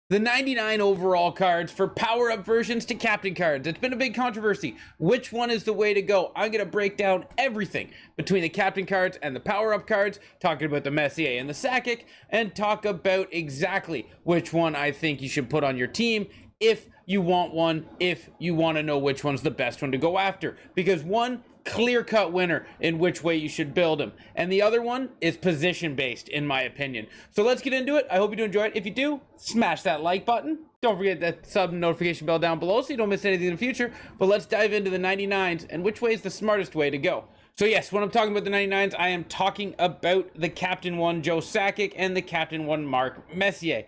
The 99 overall cards for power-up versions to captain cards. It's been a big controversy. Which one is the way to go? I'm going to break down everything between the captain cards and the power-up cards, talking about the Messier and the Sakic, and talk about exactly which one I think you should put on your team if you want one, if you want to know which one's the best one to go after. Because one clear-cut winner in which way you should build them, and the other one is position-based, in my opinion. So let's get into it. I hope you do enjoy it. If you do, smash that like button. Don't forget that sub notification bell down below so you don't miss anything in the future. But let's dive into the 99s and which way is the smartest way to go. So yes, when I'm talking about the 99s, I am talking about the Captain 1 Joe Sakic and the Captain 1 Mark Messier.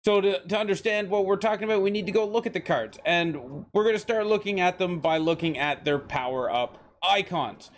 So to understand what we're talking about, we need to go look at the cards. And we're going to start looking at them by looking at their power-up icons.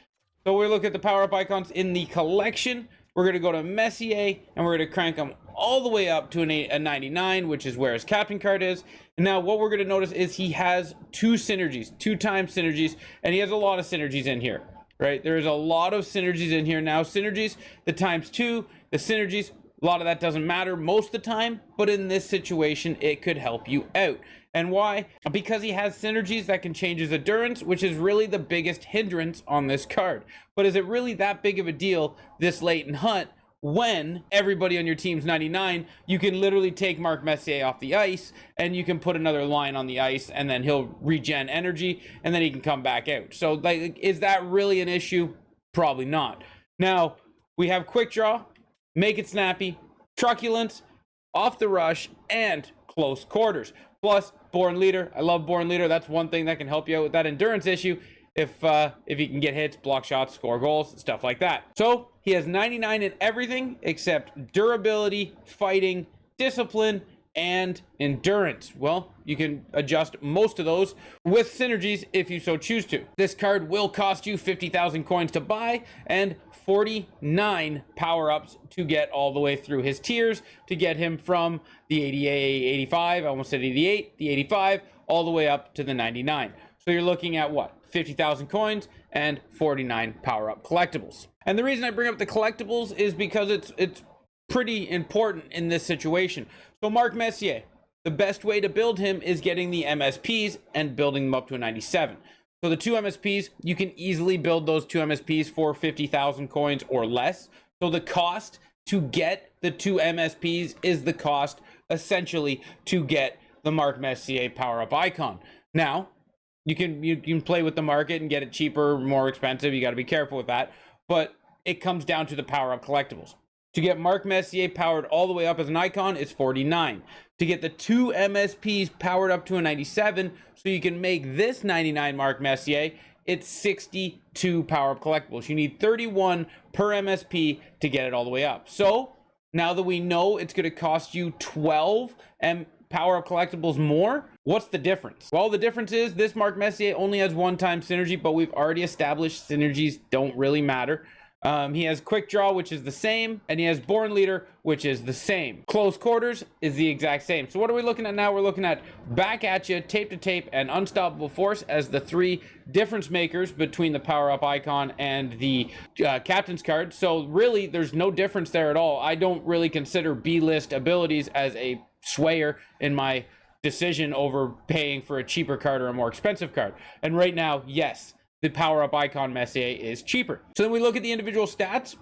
So we look at the power-up icons in the collection. We're going to go to Messier, and we're going to crank them all the way up to a 99, which is where his captain card is. And now what we're going to notice is he has two times synergies, and he has a lot of synergies in here, right? There's a lot of synergies in here now. Synergies, the times 2, the synergies, a lot of that doesn't matter most of the time, but in this situation, it could help you out. And why? Because he has synergies that can change his endurance, which is really the biggest hindrance on this card. But is it really that big of a deal this late in Hunt when everybody on your team's 99, you can literally take Mark Messier off the ice and you can put another line on the ice and then he'll regen energy and then he can come back out. So like, is that really an issue? Probably not. Now, we have quick draw, make it snappy, truculence, off the rush, and close quarters. Plus, born leader. I love born leader. That's one thing that can help you out with that endurance issue. If he can get hits, block shots, score goals, stuff like that. So he has 99 in everything except durability, fighting, discipline, and endurance. Well, you can adjust most of those with synergies if you so choose to. This card will cost you 50,000 coins to buy and 49 power-ups to get all the way through his tiers to get him from the 88, 85, I almost said 88, the 85, all the way up to the 99. So you're looking at what? 50,000 coins and 49 power-up collectibles. And the reason I bring up the collectibles is because it's pretty important in this situation. So Mark Messier, the best way to build him is getting the MSPs and building them up to a 97. So the two MSPs, you can easily build those two MSPs for 50,000 coins or less. So the cost to get the two MSPs is the cost essentially to get the Mark Messier power-up icon. Now, you can play with the market and get it cheaper, more expensive. You got to be careful with that. But it comes down to the power-up collectibles. To get Mark Messier powered all the way up as an icon is 49. To get the two MSPs powered up to a 97, so you can make this 99 Mark Messier, it's 62 power-up collectibles. You need 31 per MSP to get it all the way up. So now that we know it's going to cost you 12 power-up collectibles more, what's the difference? Well, the difference is this Mark Messier only has one-time synergy, but we've already established synergies don't really matter. He has quick draw, which is the same, and he has born leader, which is the same. Close quarters is the exact same. So what are we looking at now? We're looking at back at you, tape to tape, and unstoppable force as the three difference makers between the power-up icon and the captain's card. So really, there's no difference there at all. I don't really consider B-list abilities as a swayer in my decision over paying for a cheaper card or a more expensive card. And right now, yes, the power-up icon Messier is cheaper. So then we look at the individual stats.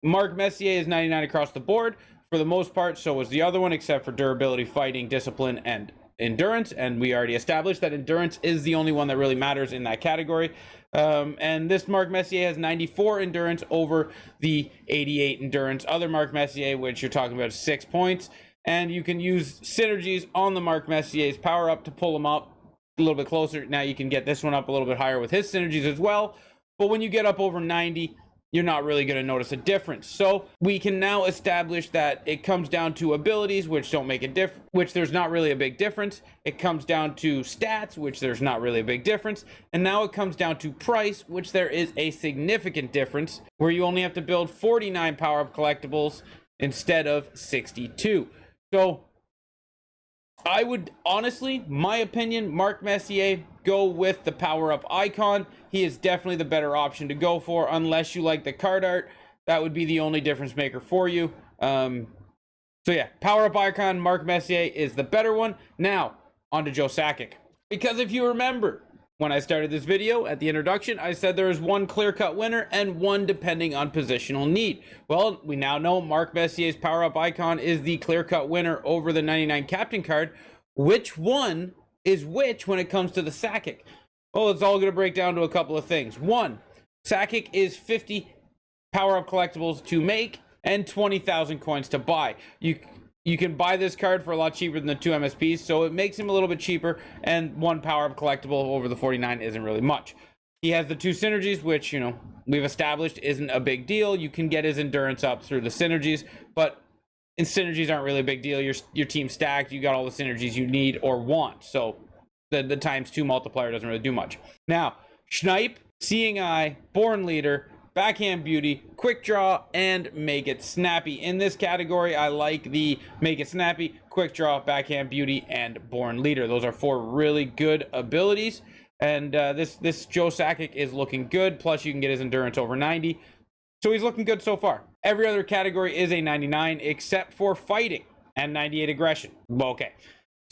Mark Messier is 99 across the board for the most part. So was the other one, except for durability, fighting, discipline, and endurance. And we already established that endurance is the only one that really matters in that category. And this Mark Messier has 94 endurance over the 88 endurance. Other Mark Messier, which you're talking about 6 points. And you can use synergies on the Mark Messier's power-up to pull them up a little bit closer. Now you can get this one up a little bit higher with his synergies as well, but when you get up over 90, you're not really going to notice a difference. So we can now establish that it comes down to abilities, which don't make a difference, which there's not really a big difference. It comes down to stats, which there's not really a big difference, and now it comes down to price, which there is a significant difference, where you only have to build 49 power-up collectibles instead of 62. So I would honestly, my opinion, Mark Messier, go with the power-up icon. He is definitely the better option to go for, unless you like the card art. That would be the only difference maker for you. So So yeah, power up icon Mark Messier is the better one. Now, on to Joe Sakic. Because if you remember, when I started this video at the introduction, I said there is one clear-cut winner and one depending on positional need. Well, we now know Mark Messier's power up icon is the clear-cut winner over the 99 captain card. Which one is which when it comes to the Sakic? Well, it's all going to break down to a couple of things. One, Sakic is 50 power up collectibles to make and 20,000 coins to buy. You can buy this card for a lot cheaper than the 2 MSPs, so it makes him a little bit cheaper, and one power-up collectible over the 49 isn't really much. He has the 2 synergies, which, you know, we've established isn't a big deal. You can get his endurance up through the synergies, but synergies aren't really a big deal. Your team's stacked, you got all the synergies you need or want, so the ×2 multiplier doesn't really do much. Now, Schneip, Seeing Eye, Born Leader, Backhand Beauty, Quick Draw, and Make It Snappy. In this category, I like the Make It Snappy, Quick Draw, Backhand Beauty, and Born Leader. Those are 4 really good abilities, and this Joe Sakic is looking good. Plus, you can get his endurance over 90, so he's looking good so far. Every other category is a 99 except for fighting and 98 aggression. Okay,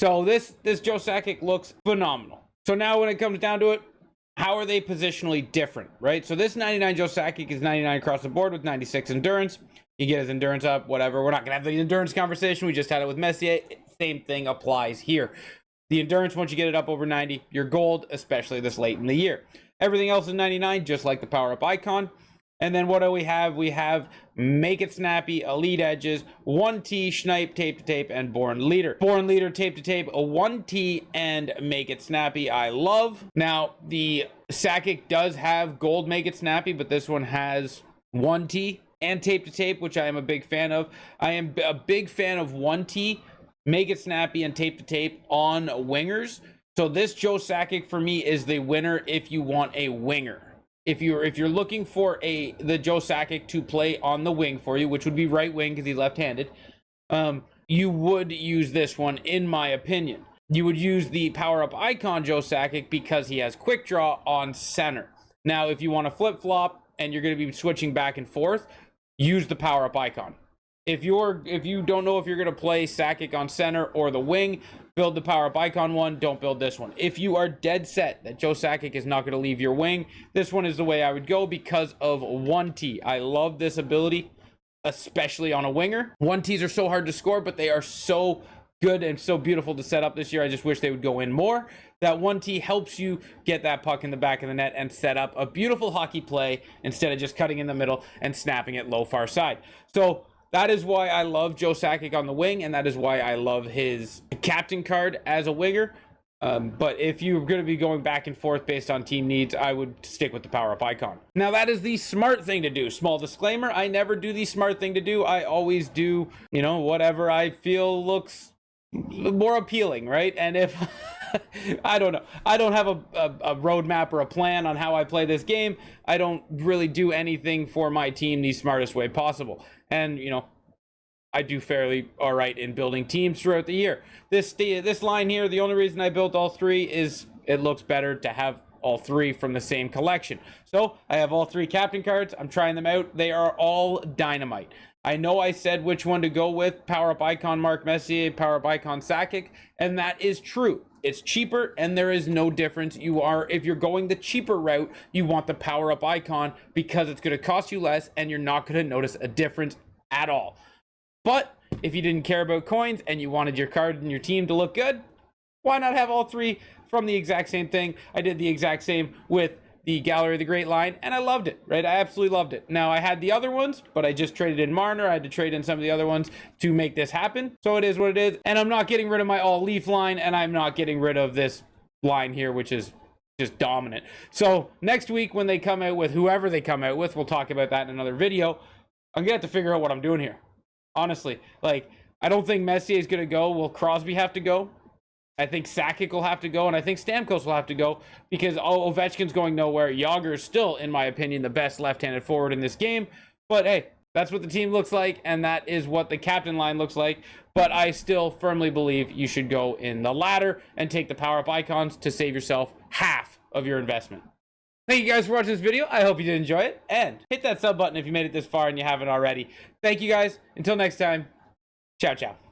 so this Joe Sakic looks phenomenal. So now when it comes down to it, how are they positionally different, right? So this 99 Joe Sakic is 99 across the board with 96 endurance. You get his endurance up, whatever. We're not going to have the endurance conversation. We just had it with Messier. Same thing applies here. The endurance, once you get it up over 90, you're gold, especially this late in the year. Everything else is 99, just like the power-up icon. And then what do we have? We have Make It Snappy, Elite Edges, 1T, Schneip, Tape to Tape, and Born Leader. Born Leader, Tape to Tape, a 1T, and Make It Snappy, I love. Now, the Sakic does have gold Make It Snappy, but this one has 1T and Tape to Tape, which I am a big fan of. I am a big fan of 1T, Make It Snappy, and Tape to Tape on wingers. So this Joe Sakic for me is the winner if you want a winger. If you're looking for the Joe Sakic to play on the wing for you, which would be right wing because he's left-handed, you would use this one, in my opinion. You would use the power-up icon Joe Sakic because he has quick draw on center. Now, if you want to flip-flop and you're going to be switching back and forth, use the power-up icon. If you don't know if you're going to play Sakic on center or the wing, build the power-up icon one. Don't build this one. If you are dead set that Joe Sakic is not going to leave your wing, this one is the way I would go because of 1T. I love this ability, especially on a winger. 1Ts are so hard to score, but they are so good and so beautiful to set up this year. I just wish they would go in more. That 1T helps you get that puck in the back of the net and set up a beautiful hockey play instead of just cutting in the middle and snapping it low far side. So that is why I love Joe Sakic on the wing, and that is why I love his captain card as a winger. But if you're going to be going back and forth based on team needs, I would stick with the power-up icon. Now, that is the smart thing to do. Small disclaimer, I never do the smart thing to do. I always do, whatever I feel looks more appealing, right? And if I don't know, I don't have a roadmap or a plan on how I play this game. I don't really do anything for my team the smartest way possible. And, I do fairly all right in building teams throughout the year. This line here, the only reason I built all 3 is it looks better to have all 3 from the same collection. So I have all 3 captain cards. I'm trying them out. They are all dynamite. I know I said which one to go with, power-up icon Mark Messier, power-up icon Sakic, and that is true. It's cheaper, and there is no difference. If you're going the cheaper route, you want the power-up icon because it's going to cost you less, and you're not going to notice a difference at all. But if you didn't care about coins and you wanted your card and your team to look good, why not have all 3 from the exact same thing? I did the exact same with the Gallery of the Great line, and I loved it, right? I absolutely loved it. Now, I had the other ones, but I just traded in Marner. I had to trade in some of the other ones to make this happen. So it is what it is. And I'm not getting rid of my all-leaf line, and I'm not getting rid of this line here, which is just dominant. So next week when they come out with whoever they come out with, we'll talk about that in another video. I'm going to have to figure out what I'm doing here. Honestly, I don't think Messier is going to go. Will Crosby have to go? I think Sakic will have to go, and I think Stamkos will have to go because Ovechkin's going nowhere. Yager is still, in my opinion, the best left-handed forward in this game. But hey, that's what the team looks like, and that is what the captain line looks like. But I still firmly believe you should go in the ladder and take the power-up icons to save yourself half of your investment. Thank you guys for watching this video. I hope you did enjoy it, and hit that sub button if you made it this far and you haven't already. Thank you guys. Until next time. Ciao, ciao.